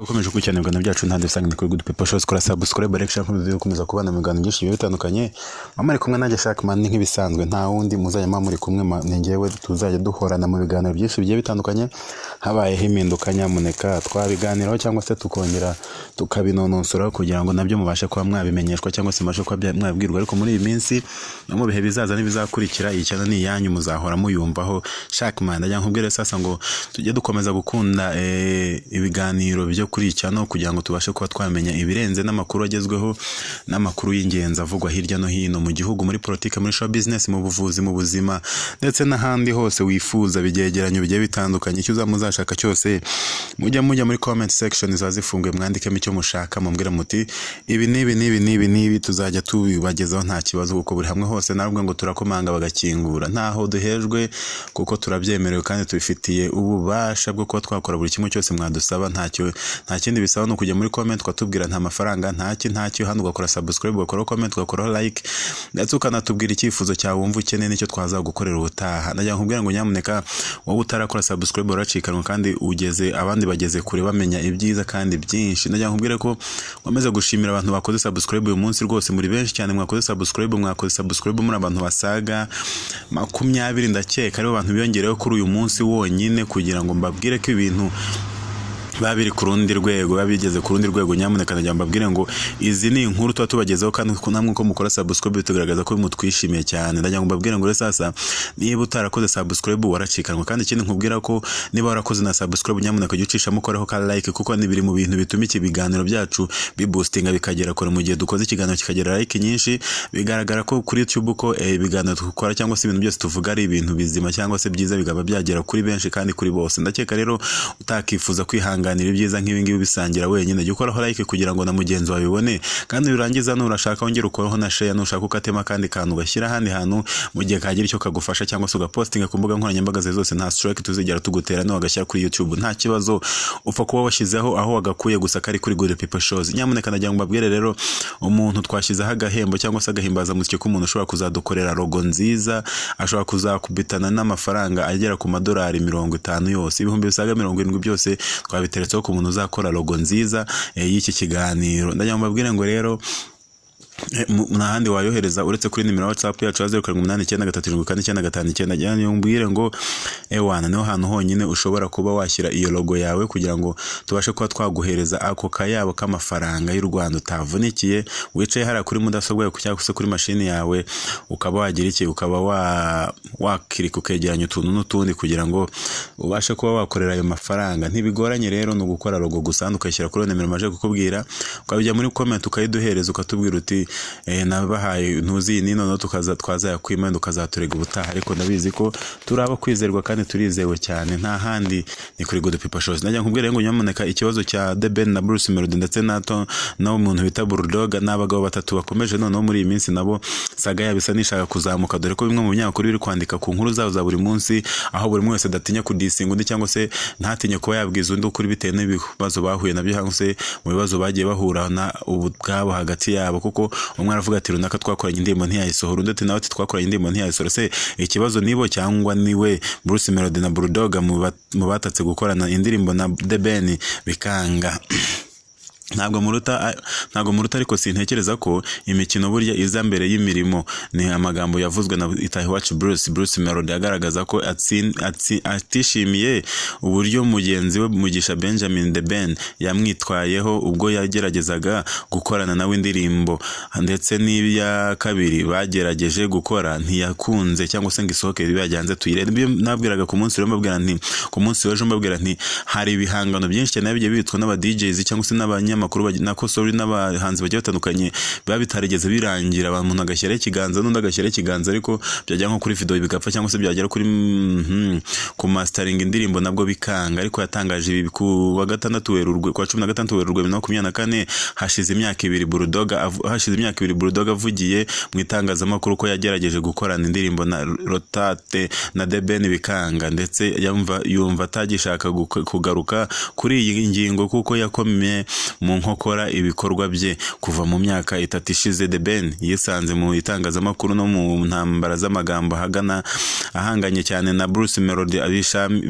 ukomeje gukurikirana ibiganiro byacu nta dusanga kuri Good People Show, kora subscribe like share video gukomeza kubana mu biganiro byinshi bitandukanye. Mama ari kumwe nanjye Shackman nk'ibisanzwe, nta wundi muzajya muri kumwe ningewe tuzajya duhorana mu biganiro byinshi bigiye bitandukanye. Habayeho impinduka nyamuneka twabiganiraho cyangwa se tukongera tukabinonosora kugira ngo nabyo mubashe kuba mwabimenyeshwa cyangwa se mubashe kuba mwabwirwa. Ariko muri iyi minsi no mu bihe bizaza n'ibizakurikira iyi cyane ni yanyu, muzahora muyumvaho. Shackman ajya nkubwire sasa ngo tujye dukomeza gukunda ibiganiro byo kuri cyano kugira ngo tubashe kuba twamenya ibirenze n'amakuru agezweho n'amakuru y'ingenzi avugwa hirya no hino mu gihugu, muri politike, muri show business, mu buvuzi, mu buzima ndetse n'ahandi hose wifuza bigegeranyo bigiye bitandukanye. Icyo uzamuzashaka cyose mujya muri comment section zazifunguye, mwandikemo icyo mushaka, mumbwira muti ibi nibi tuzajya tubibagezaho nta kibazo, kuko buri hamwe hose narubwo ngo turakomanga bagakingura, ntaho duhejwe kuko turabyemerewe kandi tubifitiye ububasha bwo kuba twakora buri kimwe cyose mwadusaba. Nta kindi bisaba no kujya muri comment twatubwira nta mafaranga ntacyo hano, ugakora subscribe, ugakora comment, ugakora like ndetse ukanatubwira icyifuzo cyawe wumva ukeneye nicyo twazagukorera ubutaha. Najya nkubwira ngo nyamuneka wowe utarakora subscribe uracikanwa kandi ugeze abandi bageze kure bamenya ibyiza kandi byinshi. Najya nkubwira ko wameze gushimira abantu bakoze subscribe uyu munsi, rwose muri benshi cyane mwakoze subscribe muri abantu basaga 20 ndakeka aribo bantu biyongereyeho kuri uyu munsi wonyine, kugira ngo mbabwire ko ibintu babiri ku rundi rwego, babigeze ku rundi rwego. Nyamuneka najya mbabwire ngo izi ni inkuru tuba tubagezeho kandi namwe ko mukora subscribe bitugaragaza ko mutwishimiye cyane. Najya mbabwire ngo sasa niba utarakoze subscribe waracikanwa, kandi ikindi nkubwira ko niba warakoze na subscribe nyamuneka jya ucishamo koreho ka like, kuko ni biri mu bintu bituma iki biganiro byacu biboostinga bikagera kure. Mu gihe dukoze ikiganiro kikagera like nyinshi, bigaragara ko kuri YouTube ko ibiganiro dukora cyangwa se ibintu byose tuvuga ari ibintu bizima cyangwa se byiza, bigaba byagera kuri benshi kandi kuri bose. Ndakeka rero utakifuza kwihanga ibyiza nk'ibi ngibi bisangira wenyine, jya ukoraho like kugira ngo na mugenzi wawe bibone, kandi birangiza nurashaka wongera ukoraho na share, nushaka ukatema kandi kantu ugashyira ahandi hantu mu gihe kagira icyo kagufasha, cyangwa se ugapostinga ku mbuga nkoranyambaga zose. Nta strike tuzigera tugutera no wagashyira kuri YouTube, nta kibazo, upfa kuba washyizeho aho wagakuye gusa kari kuri Good People Shows. Nyamuneka najya mbabwire rero umuntu twashyizeho agahembo cyangwa se agahimbaza muziki ko umuntu ushobora kuzadukorera logo nziza, ashobora kuzakubitana n'amafaranga agera ku madolari 50 yose, ibihumbi bisaga 70 byose twabiteretse ku muntu uzakora logo nziza y'iki kiganiro. Ndajya mbabwire ngo rero n'ahandi wayohereza uretse kuri nimero WhatsApp yacu 0789379459. Jyana yumbwire ngo ewana niho hantu honyine ushobora kuba washyira iyo logo yawe kugira ngo tubashe kuba twaguhereza ako kayabo k'amafaranga y'u Rwanda utavunikiye, wicaye hara kuri mudasobwa yawe cyangwa se kuri mashini yawe, ukaba wagira iki, ukaba wakirika ukegeranya utuntu n'utundi kugira ngo ubashe kuba wakorera ayo mafaranga. Ntibigoranye rero no gukora logo gusa, ukayishyira kuri nimero maje kukubwira, ukabijya muri comment ukayiduhereza, ukatubwira uti nabahaye ntuzi nino twazayakwima ukazaturega ubutaha. Ariko ndabizi ko turaba kwizerwa kandi turizewe cyane, nta handi ni kuri Good People Shows. Najya nkubwire ngo nyamuneka ikibazo cya The Ben na Bruce Melody ndetse no umuntu bita Bulldog n'abagabo batatu bakomeje noneho muri iyi minsi nabo saga yabisa nishaka kuzamuka, dore ko bimwe mu binyamakuru biri kwandika ku nkuru zabo za buri munsi, aho buri wese adatinya kudisinga undi cyangwa se ntatinye kuba yabwiza undi ukuri bitewe n'ibibazo bahuye nabyo cyangwa se mu bibazo bagiye bahura na ubwabo hagati yabo. Kuko umwe aravuga ati runaka twakoranye indirimbo ntiyayisohora, undi ati nawe ati twakoranye indirimbo ntiyayisohora. Se ikibazo nibo cyangwa niwe Bruce Melody na Bulldog mu batatse gukorana indirimbo na The Ben bikanga? Ntabwo muruta ariko sintekereza ko imikino burya iza mbere y'imirimo. Ni amagambo yavuzwe na Itahiwacu Bruce Melody agaragaza ko atishimiye uburyo mugenzi we Mugisha Benjamin The Ben yamwitwayeho ubwo yageragezaga gukorana nawe indirimbo, ndetse n'ibya kabiri bagerageje gukora ntiyakunze cyangwa se ngo isohoke bibajyanze tuyirebe. Nabwiraga ku munsi w'ejo mbabwira nti hari ibihangano byinshi cyane bigiye bitwa n'aba DJs cyangwa se n'abanyamakuru n'abahanzi bagiye batandukanye biba bitarigeze birangira, abantu agashyira ikiganza n'undi agashyira ikiganza, ariko byajya nko kuri video bigapfa cyangwa se byagera kuri ku mastering indirimbo nabwo bikanga. Ariko yatangaje ibi ku wa 16 Werurwe 2024 hashize imyaka 2 Bulldog avugiye mu itangazamakuru ko yagerageje gukorana indirimbo na Rotate na The Ben bikanga, ndetse yumva atagishaka kugaruka kuri iyi ngingo kuko yakomeye mu nkokora ibikorwa ibikorwa bye. Kuva mu myaka 3 ishize The Ben yisanze mu itangazamakuru no mu ntambara z'amagambo ahanganye cyane na Bruce Melody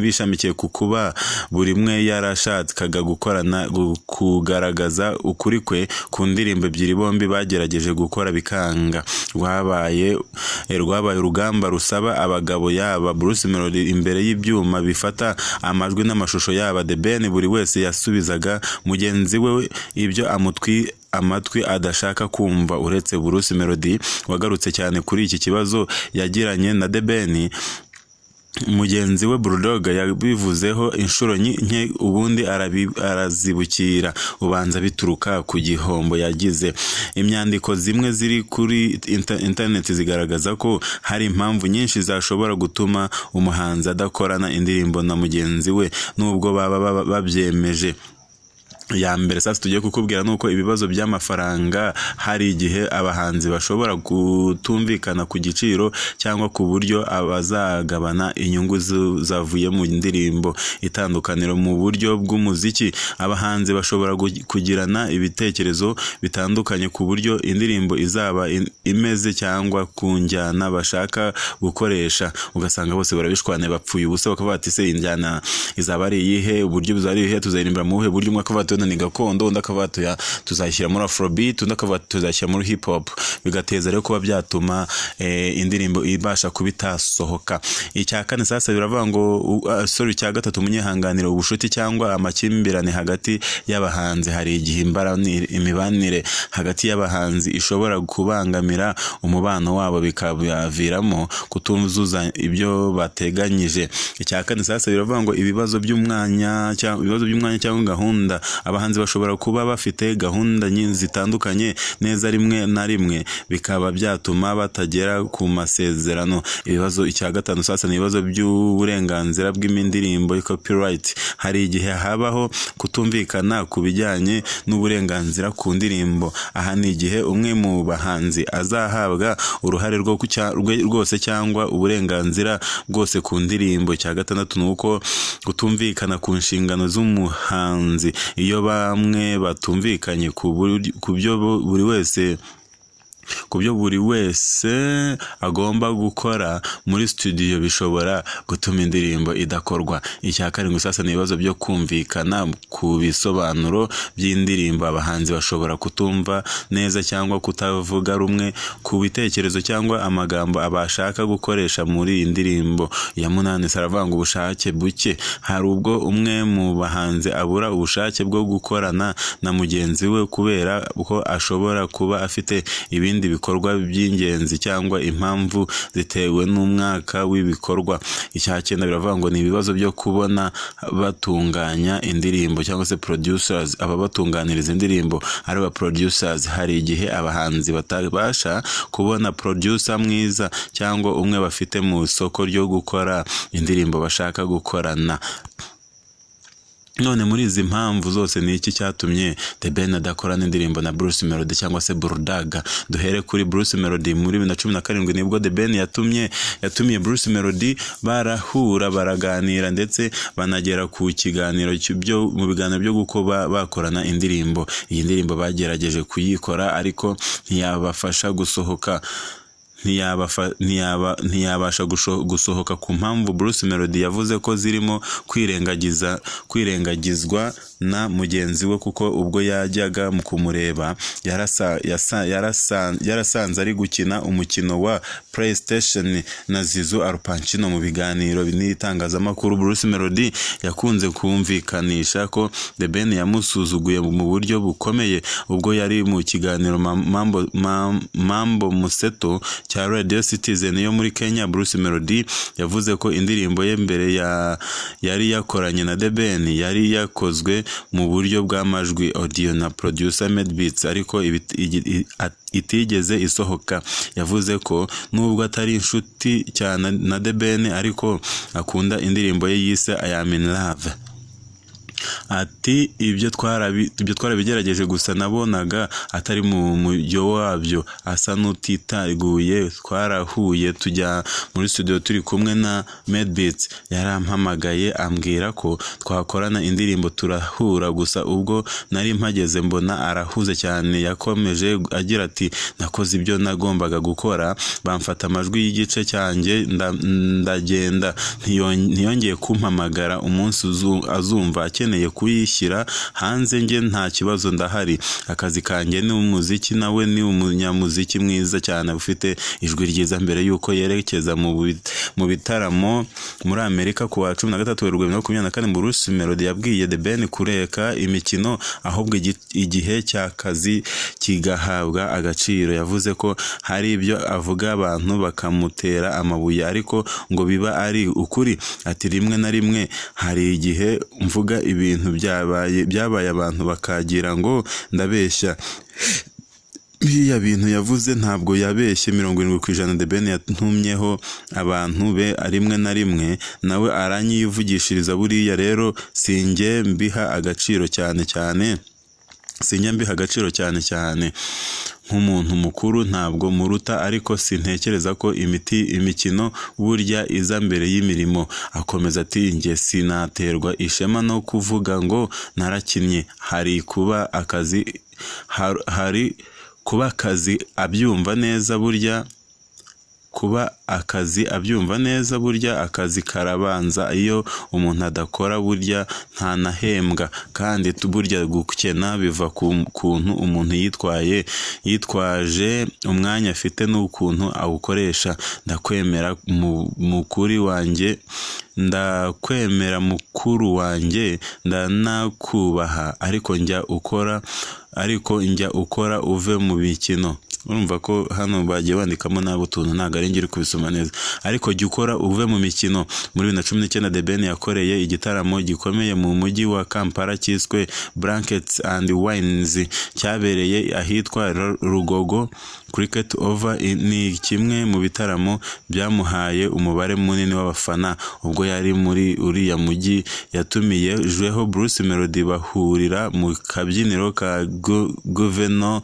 bishamikiye ku kuba buri mwe yarashakaga gukorana kugaragaza ukuri kwe ku ndirimbo ebyiri bombi bagerageje gukora bikanga. Rwabaye urugamba rusaba abagabo yaba Bruce Melody imbere y'ibyuma bifata amajwi n'amashusho yaba The Ben. Buri wese yasubizaga mugenzi we ibyo amatwi adashaka kumva. Uretse Bruce Melody wagarutse cyane kuri iki kibazo yagiranye na The Ben, mugenzi we Bulldog yabivuzeho inshuro nke ubundi arazibukira. Ubanza bituruka ku gihombo yagize. Imyandiko zimwe ziri kuri internet zigaragaza ko hari impamvu nyinshi zashobora gutuma umuhanzi adakorana indirimbo na mugenzi we nubwo baba babyemeje. Ya mbere sasa tugiye kukubwira nuko ibibazo by'amafaranga hari igihe abahanzi bashobora kutumvikana ku giciro cyangwa ku buryo abazagabana inyungu zavuye mu ndirimbo. Itandukaniro mu buryo bw'umuziki, abahanzi bashobora kugirana ibitekerezo bitandukanye ku buryo indirimbo izaba imeze cyangwa ku njyana bashaka gukoresha. Ugasanga bose barabishwane bapfuye ubusa, bakavuga ati se injyana izaba ari iyihe, uburyo bizari iyihe, tuzaririmba mu buhe buryo. Umwe akavuga ni gakondo, undi akavuga tuzashyira muri afrobeat, undi akavuga tuzashyira muri hip hop. Bigateza rero kuba byatuma indirimbo ibasha kubitasohoka. Icya kane sasa biravuga ngo icya gatatu munyihanganira ubushuti cyangwa amakimbirane hagati y'abahanzi. Hari igihe imibanire hagati y'abahanzi ishobora kubangamira umubano wabo bikabaviramo kutuzuza ibyo bateganyije. Icya kane sasa biravuga ngo ibibazo by'umwanya cyangwa gahunda. Abahanzi bashobora kuba bafite gahunda nyinshi zitandukanye neza rimwe na rimwe bikaba byatuma batagera ku masezerano. Ibibazo icya gatanu sasa ni ibibazo by'uburenganzira bw'indirimbo, copyright. Hari igihe habaho kutumvikana ku bijyanye n'uburenganzira ku ndirimbo. Aha ni igihe umwe mu bahanzi azahabwa uruhare rwose cyangwa uburenganzira bwose ku ndirimbo. Icya gatandatu nuko kutumvikana ku nshingano z'umuhanzi. Iyo bamwe batumvikanye ku byo buri wese agomba gukora muri studio bishobora gutuma indirimbo idakorwa. Icya karindwi sasa ni ibibazo byo kumvikana ku bisobanuro by'indirimbo. Abahanzi bashobora kutumva neza cyangwa kutavuga rumwe ku bitekerezo cyangwa amagambo abashaka gukoresha muri iyi ndirimbo. Ya munani saravanga ubushake buke. Hari ubwo umwe mu bahanzi abura ubushake bwo gukorana na mugenzi we kubera ko ashobora kuba afite ibindi bikorwa by'ingenzi cyangwa impamvu zitewe n'umwaka w'ibikorwa. Icya cyenda biravuga ngo ni ibibazo byo kubona batunganya indirimbo cyangwa se producers. Aba batunganiriza indirimbo ari ba producers. Hari igihe abahanzi batabasha kubona producer mwiza cyangwa umwe bafite mu isoko ryo gukora indirimbo bashaka gukorana. None muri izi mpamvu zose ni iki cyatumye The Ben adakorana indirimbo na Bruce Melody cyangwa se Bulldog? Duhere kuri Bruce Melody. Muri 2017 nibwo The Ben yatumiye Bruce Melody, barahura baraganira ndetse banagera ku kiganiro mu biganiro byo guko bakorana indirimbo. Iyi ndirimbo bagerageje kuyikora ariko ntiyabafasha gusohoka. ntiyabasha gusohoka ku mpamvu Bruce Melody yavuze ko zirimo kwirengagizwa na mugenzi we, kuko ubwo yajyaga mu kumureba yarasanze ari gukina umukino wa PlayStation na Zizo Al Pacino. Mu biganiro n'itangazamakuru, Bruce Melody yakunze kumvikanisha ko The Ben yamusuzuguye mu buryo bukomeye ubwo yari mu kiganiro Mambo Museto cya Radio Citizen yo muri Kenya. Bruce Melody yavuze ko indirimbo ye mbere yari yakoranye na The Ben yari yakozwe mu buryo bw'amajwi audio na producer Made Beats, ariko itigeze isohoka. Yavuze ko nubwo atari inshuti cyane na The Ben ariko akunda indirimbo ye yise I Am In Love. ati ibyo twarabigerageje gusa nabonaga atari mu mujyo wabyo, asa n'utiteguye. Twarahuye tujya muri studio turi kumwe na Medbeats, yarampamagaye ambwira ko twakorana indirimbo, turahura gusa ubwo nari mpageze mbona arahuze cyane. Yakomeje agira ati nakoze ibyo nagombaga gukora, bamfata amajwi y'igice cyanjye ndagenda, ntiyongeye kumpamagara. Umunsi azumva akeneye kuyishyira hanze njye nta kibazo ndahari. Akazi kanjye ni umuziki, nawe ni umunyamuziki mwiza cyane ufite ijwi ryiza. Mbere yuko yerekeza mu bitaramo muri Amerika ku wa 13 Werurwe 2024, Bruce Melody yabwiye The Ben kureka imikino ahubwo igihe cy'akazi kigahabwa agaciro. Yavuze ko hari ibyo avuga abantu bakamutera amabuye ariko ngo biba ari ukuri. Ati rimwe na rimwe hari igihe mvuga ibintu byabaye abantu bakagira ngo ndabeshya. Biriya bintu yavuze ntabwo yabeshye 70%. The Ben yatumyeho abantu be rimwe na rimwe, nawe aranyivugishiriza. Buriya rero sinjye mbiha agaciro cyane nk'umuntu mukuru, ntabwo muruta, ariko sintekereza ko imikino burya iza mbere y'imirimo. Akomeza ati njye sinaterwa ishema no kuvuga ngo narakinnye. Hari kuba akazi abyumva neza burya akazi karabanza. Iyo umuntu adakora burya ntanahembwa, kandi burya gukena biva ku kuntu umuntu yitwaje umwanya afite n'ukuntu awukoresha. Ndakwemera mukuru wanjye, ndanakubaha, ariko njya ukora uve mu mikino. Urumva ko hano bagiye bandikamo nabo tuntu ntago ari ngiri kubisoma neza. Ariko jya ukora uve mu mikino. Muri 2019 The Ben yakoreye igitaramo gikomeye mu mujyi wa Kampala cyiswe Blankets and Wines, cyabereye ahitwa Rugogo Cricket Over. Ni kimwe mu bitaramo byamuhaye umubare munini w'abafana. Ubwo yari muri uriya mujyi yatumiye jweho Bruce Melody bahurira mu kabyiniro ka Guverinor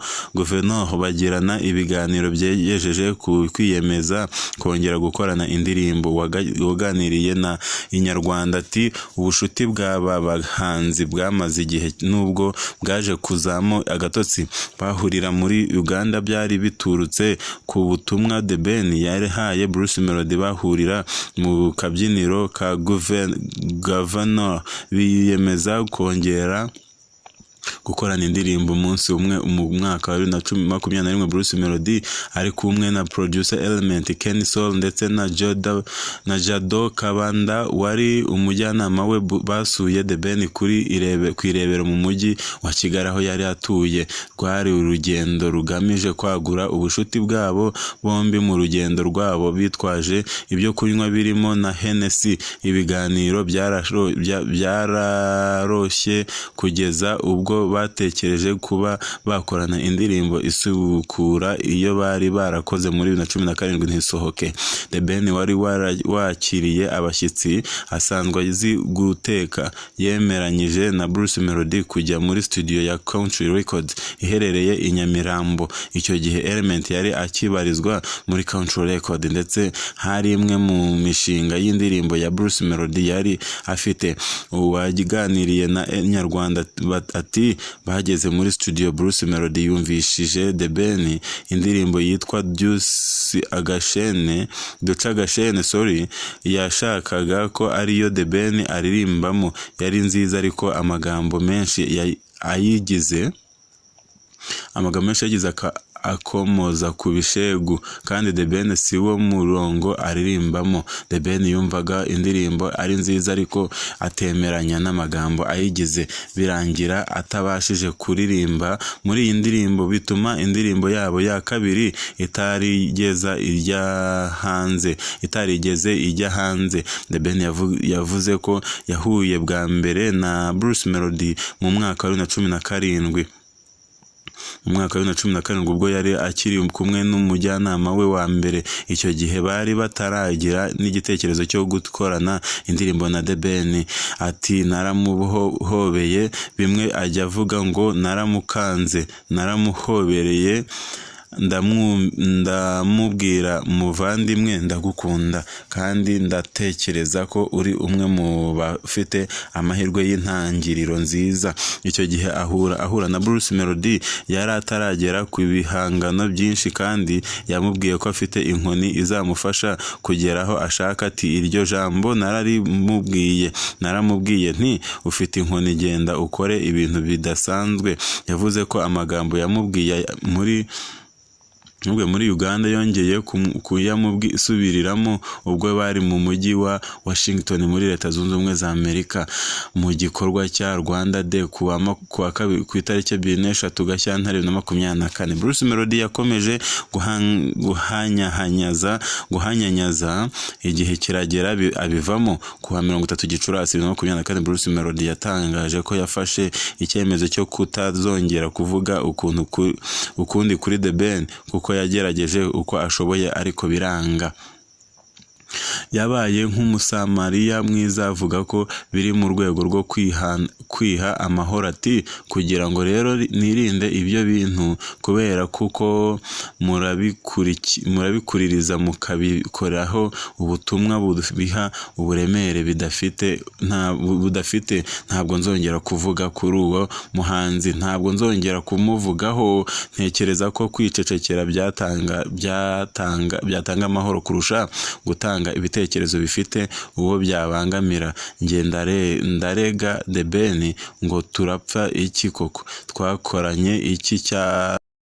bagirana ibiganiro byegejeje ku kwiyemeza kongera gukorana indirimbo. Waganiriye na Inyarwanda ati ubushuti bw'aba bahanzi bwamaze igihe nubwo bwaje kuzamo agatotsi. Bahurira muri Uganda byari biturutse ku butumwa The Ben yarehaye Bruce Melody. Bahurira mu kabyiniro ka Guverinor biyemeza kongera gukorana indirimbo umunsi umwe. Mu mwaka wa 2021 Bruce Melody ari kumwe na producer Element, Ken Soul ndetse na Jado Kabanda wari umujyanama we. Basuye The Ben kwirebera mu mujyi wa Kigali aho yari atuye. Rwari urugendo rugamije kwagura ubushuti bwabo bombi. Mu rugendo rwabo bitwaje ibyo kunywa birimo na Hennessy. Ibiganiro byararoshye kugeza ubwo batekereje kuba bakorana indirimbo isubukura iyo bari barakoze muri 2017 ntisohoke. The Ben wari wakiriye abashyitsi, asanzwe azi guteka, yemeranyije na Bruce Melody kujya muri studio ya Country Records iherereye i Nyamirambo. Icyo gihe Element yari akibarizwa muri Country Records, ndetse hari imwe mu mishinga y'indirimbo ya Bruce Melody yari afite. Uwaganiriye na Inyarwanda ati bageze muri studio Bruce Melody yumvishije The Ben indirimbo yitwa Duca Agashene yashakaga ko ariyo The Ben aririmbamo. Yari nziza ariko amagambo menshi yagize akomoza ku bishegu, kandi The Ben si wo murongo aririmbamo. The Ben yumvaga indirimbo ari nziza ariko atemeranya n'amagambo ayigize, birangira atabashije kuririmba muri iyi ndirimbo, bituma indirimbo yabo ya kabiri itarigeze ijya hanze. The Ben yavuze ko yahuye bwa mbere na Bruce Melody mu mwaka wa 2017 mu mwaka wa 2017 ubwo yari akiri kumwe n'umujyanama we wa mbere. Icyo gihe bari bataragira n'igitekerezo cyo gukorana indirimbo na The Ben. Ati naramuhobeye bimwe ajya avuga ngo naramukanze, naramuhobereye ndamubwira muvandimwe ndagukunda kandi ndatekereza ko uri umwe mu bafite amahirwe y'intangiriro nziza. Icyo gihe ahura na Bruce Melody yari ataragera ku bihangano byinshi kandi yamubwiye ko afite inkoni izamufasha kugeraho ashaka. Ati iryo jambo naramubwiye nti ufite inkoni genda ukore ibintu bidasanzwe. Yavuze ko amagambo yamubwiye muri Uganda yongeye kuyasubiriramo ubwo bari mu mujyi wa Washington muri Leta Zunze Ubumwe za Amerika mu gikorwa cya Rwanda Day ku itariki 23 Gashyantare 2024. Bruce Melody yakomeje guhanyanyaza igihe kiragera abivamo. Ku wa 30 Gicurasi 2024 Bruce Melody yatangaje ko yafashe icyemezo cyo kutazongera kuvuga ukundi kuri The Ben kuko yagerageje uko ashoboye ariko biranga. Yabaye nk'umusamariya mwiza avuga ko biri mu rwego rwo kwiha amahoro. Ati kugira ngo rero nirinde ibyo bintu kubera kuko murabikuririza mukabikoraho ubutumwa bubiha uburemere budafite ntabwo nzongera kuvuga kuri uwo muhanzi, ntabwo nzongera kumuvugaho. Ntekereza ko kwicecekera byatanga amahoro kurusha gutanga ibitekerezo bifite uwo byabangamira. Ndarega The Ben ngo turapfa iki koko, twakoranye iki